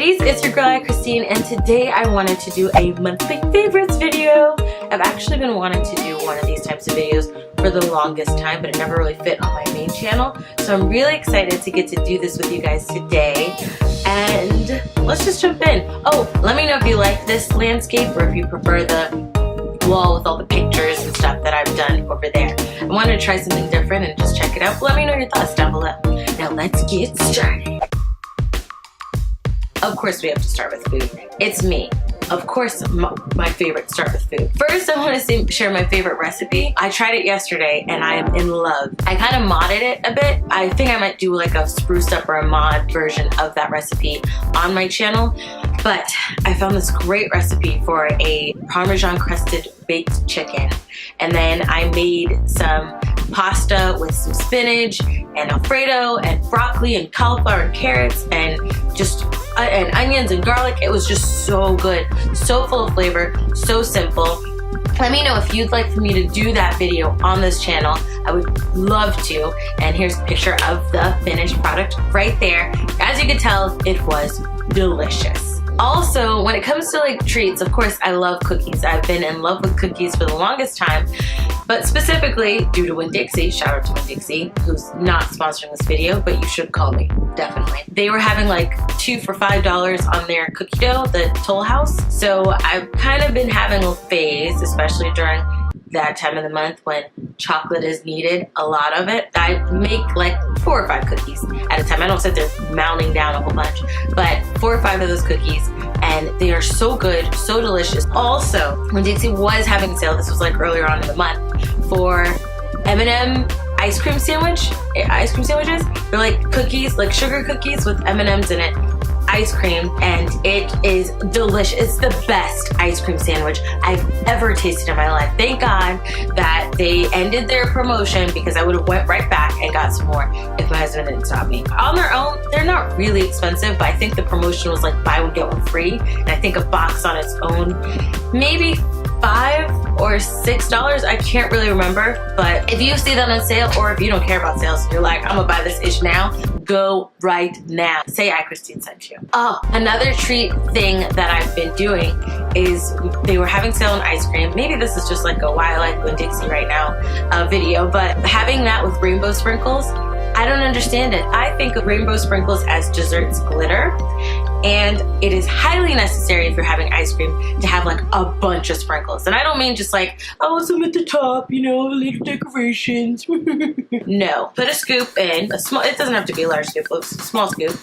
Ladies, it's your girl AyChristene, and today I wanted to do a monthly favorites video. I've actually been wanting to do one of these types of videos for the longest time, but it never really fit on my main channel. So I'm really excited to get to do this with you guys today. And let's just jump in. Oh, let me know if you like this landscape or if you prefer the wall with all the pictures and stuff that I've done over there. I wanted to try something different and just check it out. Let me know your thoughts down below. Now let's get started. Of course we have to start with food. It's me. Of course my favorite start with food. First I want to share my favorite recipe. I tried it yesterday and I am in love. I kind of modded it a bit. I think I might do like a spruced up or a mod version of that recipe on my channel. But I found this great recipe for a Parmesan crusted baked chicken. And then I made some pasta with some spinach and Alfredo and broccoli and cauliflower and carrots and just and onions and garlic. It was just so good, so full of flavor, so simple. Let me know if you'd like for me to do that video on this channel. I would love to. And here's a picture of the finished product right there. As you can tell, it was delicious. Also, when it comes to like treats, of course I love cookies. I've been in love with cookies for the longest time, but specifically due to Winn-Dixie, shout out to Winn-Dixie, who's not sponsoring this video, but you should call me, definitely. They were having like 2 for $5 on their cookie dough, the Toll House. So I've kind of been having a phase, especially during that time of the month when chocolate is needed, a lot of it. I make like 4 or 5 cookies at a time. I don't sit there mounting down a whole bunch, but 4 or 5 of those cookies, and they are so good, so delicious. Also, Winn-Dixie was having a sale, this was like earlier on in the month, for M&M ice cream sandwiches. They're like cookies, like sugar cookies with M&Ms in it, ice cream, and it is delicious. It's the best ice cream sandwich I've ever tasted in my life. Thank God that they ended their promotion, because I would have went right back and got some more if my husband didn't stop me. On their own, they're not really expensive, but I think the promotion was like buy one get one free, and I think a box on its own maybe $5 or $6, I can't really remember. But if you see that on sale, or if you don't care about sales, you're like, I'm gonna buy this ish now, go right now. Say AyChristene sent you. Oh, another treat thing that I've been doing is they were having sale on ice cream. Maybe this is just like a why I like Winn-Dixie right now video, but having that with rainbow sprinkles, I don't understand it. I think of rainbow sprinkles as desserts glitter, and it is highly necessary if you're having ice cream to have like a bunch of sprinkles. And I don't mean just like, oh, some at the top, you know, little decorations. No, put a scoop in, a small, it doesn't have to be a large scoop, a small scoop.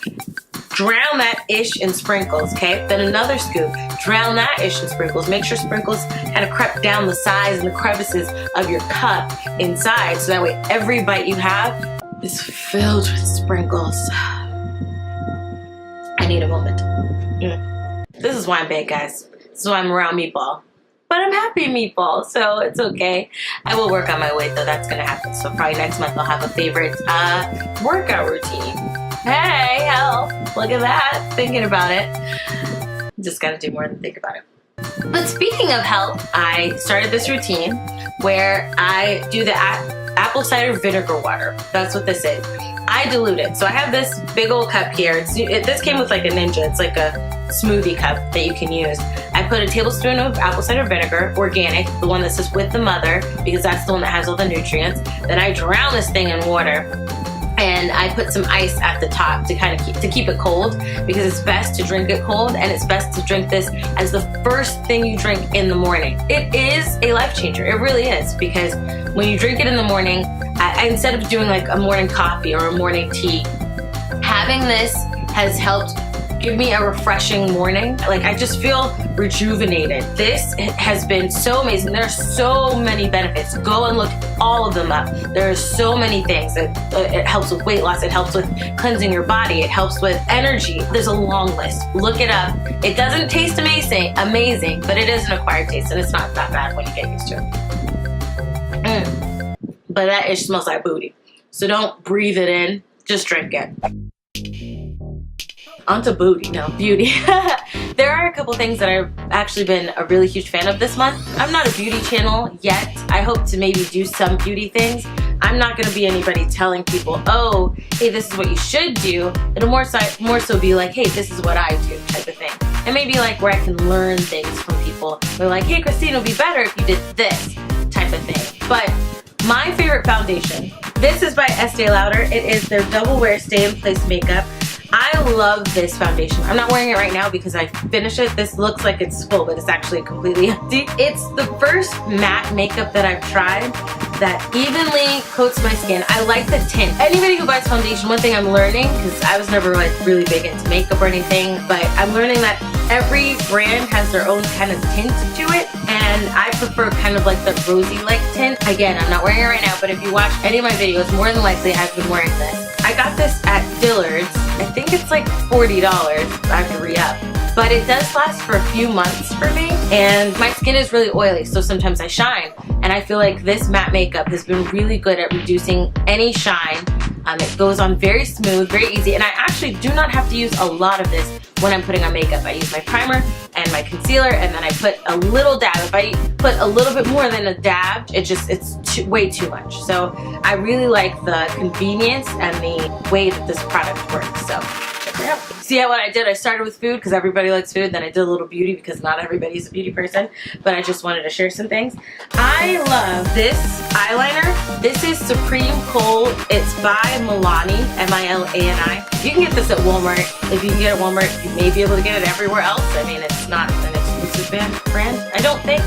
Drown that ish in sprinkles, okay? Then another scoop, drown that ish in sprinkles. Make sure sprinkles kind of creep down the sides and the crevices of your cup inside, so that way every bite you have is filled with sprinkles. I need a moment. This is why I'm big, guys. This is why I'm around meatball. But I'm happy meatball, so it's okay. I will work on my weight, though. That's gonna happen. So probably next month I'll have a favorite workout routine. Hey, hell, look at that. Thinking about it. Just gotta do more than think about it. But speaking of health, I started this routine where I do the apple cider vinegar water. That's what this is. I dilute it. So I have this big old cup here. This came with like a Ninja. It's like a smoothie cup that you can use. I put a tablespoon of apple cider vinegar, organic, the one that says with the mother, because that's the one that has all the nutrients. Then I drown this thing in water, and I put some ice at the top to kind of keep it cold, because it's best to drink it cold, and it's best to drink this as the first thing you drink in the morning. It is a life changer. It really is, because when you drink it in the morning, instead of doing like a morning coffee or a morning tea, having this has helped give me a refreshing morning. Like, I just feel rejuvenated. This has been so amazing. There are so many benefits. Go and look all of them up. There are so many things. It helps with weight loss. It helps with cleansing your body. It helps with energy. There's a long list. Look it up. It doesn't taste amazing, but it is an acquired taste, and it's not that bad when you get used to it. But that ish smells like booty. So don't breathe it in, just drink it. Onto booty, no, beauty. There are a couple things that I've actually been a really huge fan of this month. I'm not a beauty channel yet. I hope to maybe do some beauty things. I'm not gonna be anybody telling people, oh, hey, this is what you should do. It'll more so be like, hey, this is what I do type of thing. And maybe like where I can learn things from people. They're like, hey, Christine, it'll be better if you did this type of thing. But my favorite foundation, this is by Estee Lauder. It is their Double Wear Stay in Place Makeup. I love this foundation. I'm not wearing it right now because I finished it. This looks like it's full, but it's actually completely empty. It's the first matte makeup that I've tried that evenly coats my skin. I like the tint. Anybody who buys foundation, one thing I'm learning, because I was never like really big into makeup or anything, but I'm learning that every brand has their own kind of tint to it, and I prefer kind of like the rosy-like tint. Again, I'm not wearing it right now, but if you watch any of my videos, more than likely I've been wearing this. I got this at Dillard's. I think it's like $40. I have to re-up. But it does last for a few months for me, and my skin is really oily, so sometimes I shine. And I feel like this matte makeup has been really good at reducing any shine. It goes on very smooth, very easy, and I actually do not have to use a lot of this when I'm putting on makeup. I use my primer and my concealer, and then I put a little dab. If I put a little bit more than a dab, it's way too much. So I really like the convenience and the way that this product works. So check it out. See how what I did? I started with food because everybody likes food. Then I did a little beauty because not everybody's a beauty person. But I just wanted to share some things. I love this eyeliner. This is Supreme Kohl. It's by Milani, M-I-L-A-N-I. You can get this at Walmart. If you can get it at Walmart, you may be able to get it everywhere else. I mean, it's not an exclusive brand, I don't think.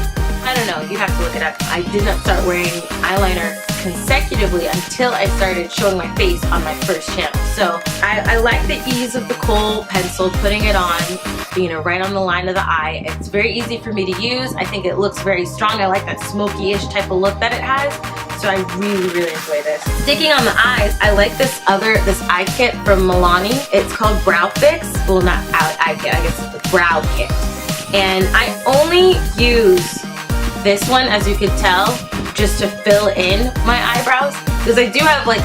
I don't know, you'd have to look it up. I did not start wearing eyeliner consecutively until I started showing my face on my first channel. So I like the ease of the Kohl pencil, putting it on, you know, right on the line of the eye. It's very easy for me to use. I think it looks very strong. I like that smoky-ish type of look that it has. So I really, really enjoy this. Sticking on the eyes, I like this eye kit from Milani. It's called Brow Fix. Well, not eye kit, I guess it's the brow kit. And I only use this one, as you could tell, just to fill in my eyebrows, because I do have like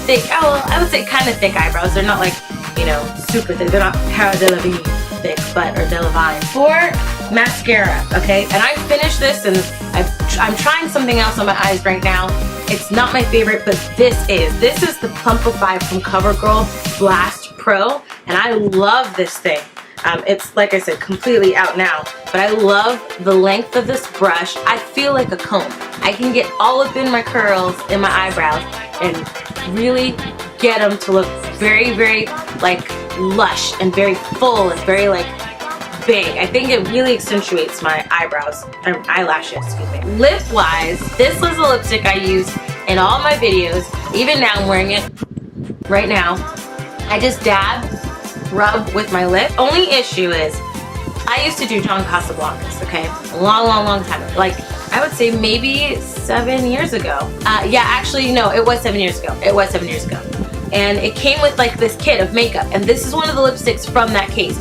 thick, I would say kind of thick eyebrows. They're not like, you know, super thick. They're not Cara Delevingne thick, but, or Delevingne. For mascara, okay, and I finished this, and I'm trying something else on my eyes right now. It's not my favorite, but this is the Plumpify from CoverGirl Blast Pro, and I love this thing. It's, like I said, completely out now, but I love the length of this brush. I feel like a comb. I can get all up in my curls in my eyebrows and really get them to look very, very like lush and very full and very like big. I think it really accentuates my eyebrows, or eyelashes, excuse me. Lip wise, this was a lipstick I use in all my videos. Even now I'm wearing it right now. I just dab, rub with my lip. Only issue is I used to do John Casablancas, okay? A long time ago. Like, I would say maybe 7 years ago. Yeah, actually, no, it was 7 years ago. It was 7 years ago. And it came with like this kit of makeup. And this is one of the lipsticks from that case.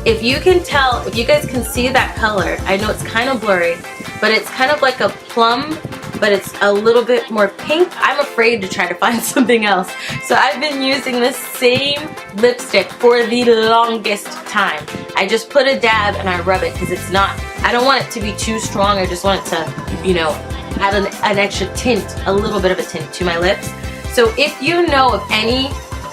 If you can tell, if you guys can see that color, I know it's kind of blurry, but it's kind of like a plum, but it's a little bit more pink. I'm afraid to try to find something else. So I've been using this same lipstick for the longest time. I just put a dab and I rub it because it's not, I don't want it to be too strong. I just want it to, you know, add an extra tint, a little bit of a tint to my lips. So if you know of any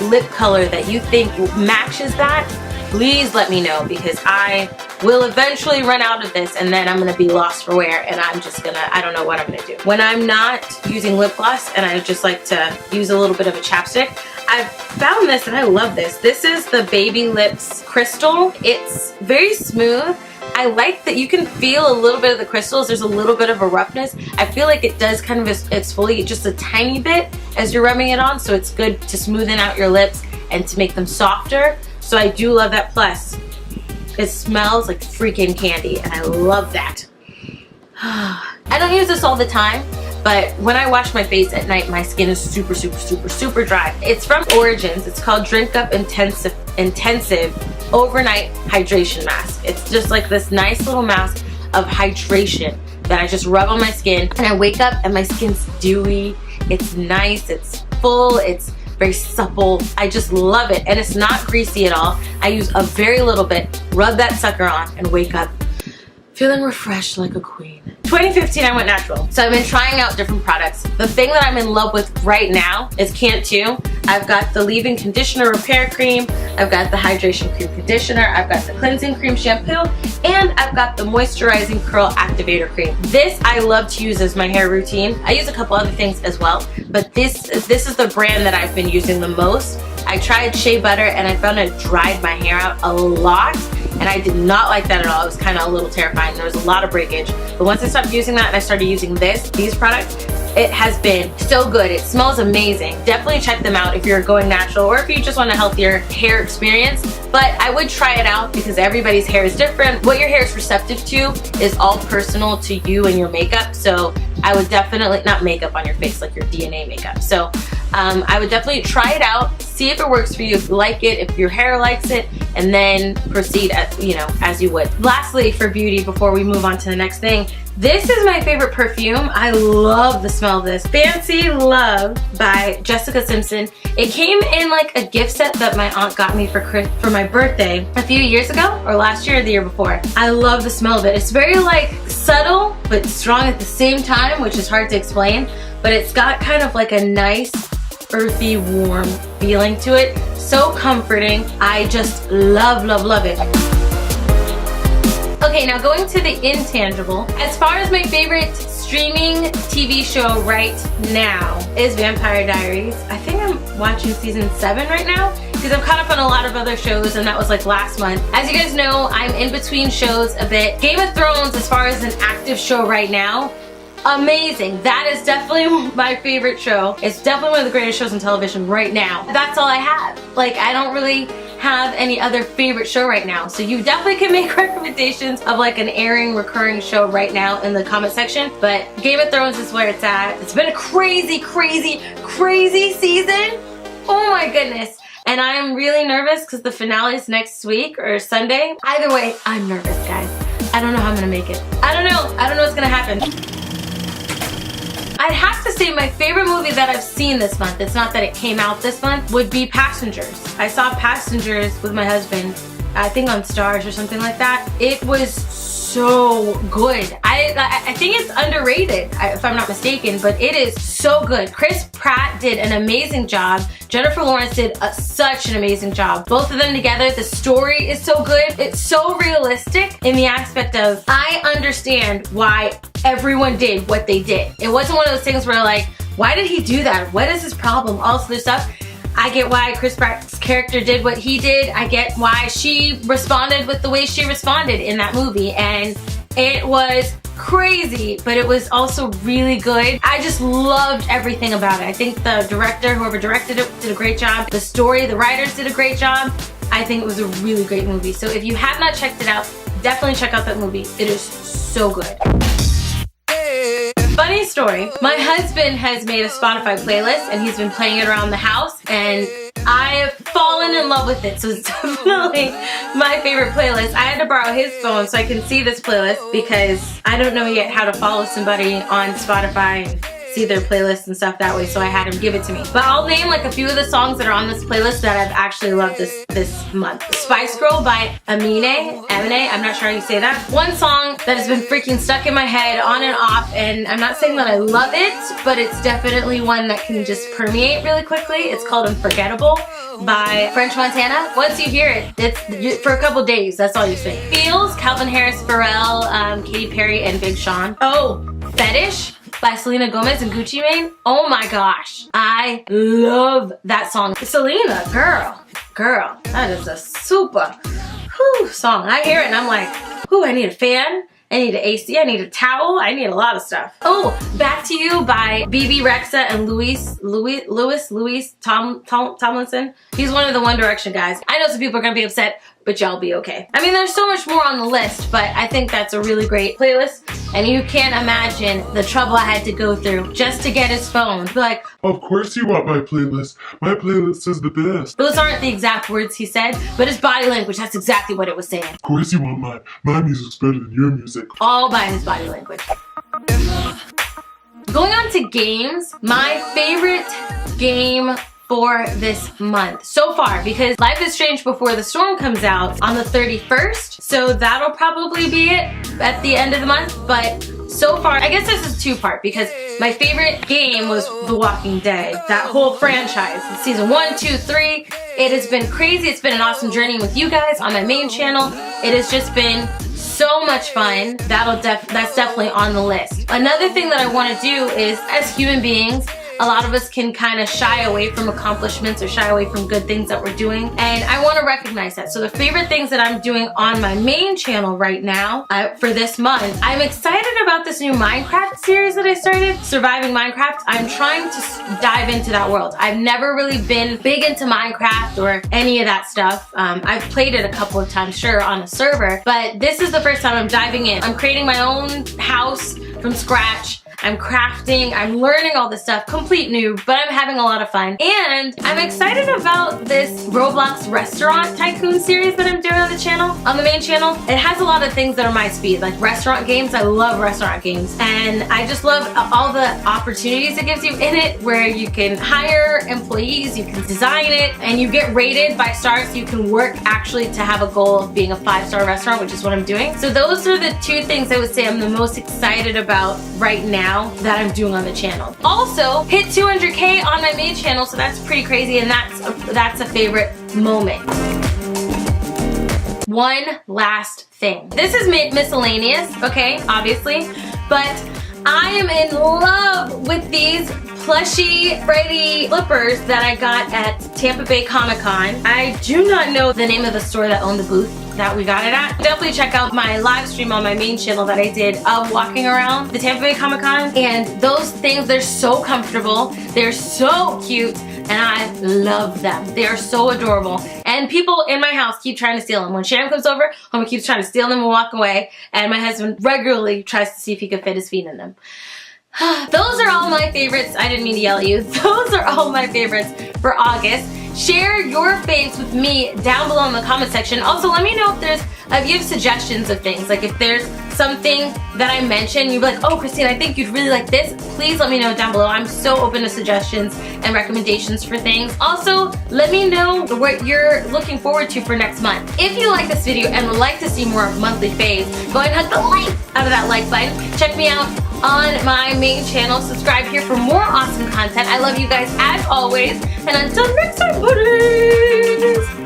lip color that you think matches that, please let me know, because I will eventually run out of this and then I'm gonna be lost for wear, and I'm just gonna, I don't know what I'm gonna do. When I'm not using lip gloss and I just like to use a little bit of a chapstick, I've found this and I love this. This is the Baby Lips Crystal. It's very smooth. I like that you can feel a little bit of the crystals. There's a little bit of a roughness. I feel like it does kind of exfoliate just a tiny bit as you're rubbing it on, so it's good to smoothen out your lips and to make them softer. So I do love that. Plus, it smells like freaking candy, and I love that. I don't use this all the time, but when I wash my face at night, my skin is super, super, super, super dry. It's from Origins. It's called Drink Up Intensive Overnight Hydration Mask. It's just like this nice little mask of hydration that I just rub on my skin, and I wake up and my skin's dewy. It's nice, it's full, it's very supple. I just love it, and it's not greasy at all. I use a very little bit, rub that sucker on, and wake up feeling refreshed like a queen. 2015, I went natural. So I've been trying out different products. The thing that I'm in love with right now is Can't 2. I've got the leave-in conditioner repair cream. I've got the hydration cream conditioner. I've got the cleansing cream shampoo. And I've got the moisturizing curl activator cream. This I love to use as my hair routine. I use a couple other things as well, but this is the brand that I've been using the most. I tried shea butter and I found it dried my hair out a lot, and I did not like that at all. It was kind of a little terrifying. There was a lot of breakage. But once I stopped using that and I started using these products, it has been so good. It smells amazing. Definitely check them out if you're going natural or if you just want a healthier hair experience. But I would try it out because everybody's hair is different. What your hair is receptive to is all personal to you and your makeup. So I would definitely, not makeup on your face, like your DNA makeup. So I would definitely try it out, see if it works for you, if you like it, if your hair likes it, and then proceed as you would. Lastly, for beauty, before we move on to the next thing, this is my favorite perfume. I love the smell of this. Fancy Love by Jessica Simpson. It came in like a gift set that my aunt got me for my birthday a few years ago, or last year or the year before. I love the smell of it. It's very like subtle but strong at the same time, which is hard to explain, but it's got kind of like a nice earthy, warm feeling to it. So comforting. I just love, love, love it. Okay, now going to the intangible. As far as my favorite streaming TV show right now is Vampire Diaries. I think I'm watching season 7 right now because I'm caught up on a lot of other shows, and that was like last month. As you guys know, I'm in between shows a bit. Game of Thrones, as far as an active show right now, amazing. That is definitely my favorite show. It's definitely one of the greatest shows on television right now. That's all I have. Like, I don't really have any other favorite show right now. So you definitely can make recommendations of like an airing, recurring show right now in the comment section. But Game of Thrones is where it's at. It's been a crazy, crazy, crazy season. Oh my goodness. And I am really nervous because the finale is next week or Sunday. Either way, I'm nervous, guys. I don't know how I'm gonna make it. I don't know what's gonna happen. I'd have to say my favorite movie that I've seen this month, it's not that it came out this month, would be Passengers. I saw Passengers with my husband, I think on Stars or something like that. It was so good. I think it's underrated, if I'm not mistaken, but it is so good. Chris Pratt did an amazing job. Jennifer Lawrence did such an amazing job. Both of them together, the story is so good. It's so realistic in the aspect of, I understand why everyone did what they did. It wasn't one of those things where like, why did he do that? What is his problem? All this other stuff. I get why Chris Pratt's character did what he did. I get why she responded with the way she responded in that movie. And it was crazy, but it was also really good. I just loved everything about it. I think the director, whoever directed it, did a great job. The story, the writers did a great job. I think it was a really great movie. So if you have not checked it out, definitely check out that movie. It is so good. Funny story, my husband has made a Spotify playlist and he's been playing it around the house, and I have fallen in love with it. So it's definitely my favorite playlist. I had to borrow his phone so I can see this playlist because I don't know yet how to follow somebody on Spotify and see their playlists and stuff that way, so I had him give it to me. But I'll name like a few of the songs that are on this playlist that I've actually loved this month. Spice Girl by Emine, I'm not sure how you say that. One song that has been freaking stuck in my head on and off, and I'm not saying that I love it, but it's definitely one that can just permeate really quickly. It's called Unforgettable by French Montana. Once you hear it, it's for a couple days, that's all you sing. Feels, Calvin Harris, Pharrell, Katy Perry, and Big Sean. Oh, Fetish by Selena Gomez and Gucci Mane. Oh my gosh, I love that song. Selena, girl, that is a super song. I hear it and I'm like, I need a fan, I need an AC, I need a towel, I need a lot of stuff. Oh, Back to You by BB Rexa and Louis Tomlinson. He's one of the One Direction guys. I know some people are gonna be upset, but y'all be okay. I mean, there's so much more on the list, but I think that's a really great playlist. And you can't imagine the trouble I had to go through just to get his phone. Be like, of course you want my playlist. My playlist is the best. Those aren't the exact words he said, but his body language, that's exactly what it was saying. Of course you want mine. My music's better than your music. All by his body language. Going on to games, my favorite game for this month so far, because Life is Strange Before the Storm comes out on the 31st, so that'll probably be it at the end of the month. But so far, I guess this is two-part, because my favorite game was The Walking Dead, that whole franchise, season 1, 2, 3. It has been crazy. It's been an awesome journey with you guys on my main channel. It has just been so much fun. That's definitely on the list. Another thing that I want to do is, as human beings, a lot of us can kind of shy away from accomplishments or shy away from good things that we're doing, and I want to recognize that. So the favorite things that I'm doing on my main channel right now for this month, I'm excited about this new Minecraft series that I started, Surviving Minecraft. I'm trying to dive into that world. I've never really been big into Minecraft or any of that stuff. I've played it a couple of times, sure, on a server, but this is the first time I'm diving in. I'm creating my own house from scratch. I'm crafting, I'm learning all this stuff, complete noob, but I'm having a lot of fun. And I'm excited about this Roblox Restaurant Tycoon series that I'm doing on the channel, on the main channel. It has a lot of things that are my speed, like restaurant games. I love restaurant games. And I just love all the opportunities it gives you in it, where you can hire employees, you can design it, and you get rated by stars, so you can work actually to have a goal of being a 5-star restaurant, which is what I'm doing. So those are the two things I would say I'm the most excited about right now that I'm doing on the channel. Also, hit 200K on my main channel, so that's pretty crazy, and that's a favorite moment. One last thing. This is miscellaneous, okay, obviously, but I am in love with these plushy Brady Flippers that I got at Tampa Bay Comic-Con. I do not know the name of the store that owned the booth that we got it at. Definitely check out my live stream on my main channel that I did of walking around the Tampa Bay Comic-Con. And those things, they're so comfortable, they're so cute, and I love them. They are so adorable. And people in my house keep trying to steal them. When Sharon comes over, Homie keeps trying to steal them and walk away. And my husband regularly tries to see if he can fit his feet in them. Those are all my favorites. I didn't mean to yell at you. Those are all my favorites for August. Share your faves with me down below in the comment section. Also, let me know if you have suggestions of things. Like if there's something that I mentioned, you'd be like, oh, Christine, I think you'd really like this. Please let me know down below. I'm so open to suggestions and recommendations for things. Also, let me know what you're looking forward to for next month. If you like this video and would like to see more monthly faves, go ahead and hug the life out of that like button. Check me out on my main channel. Subscribe here for more awesome content. I love you guys as always. And until next time, buddies!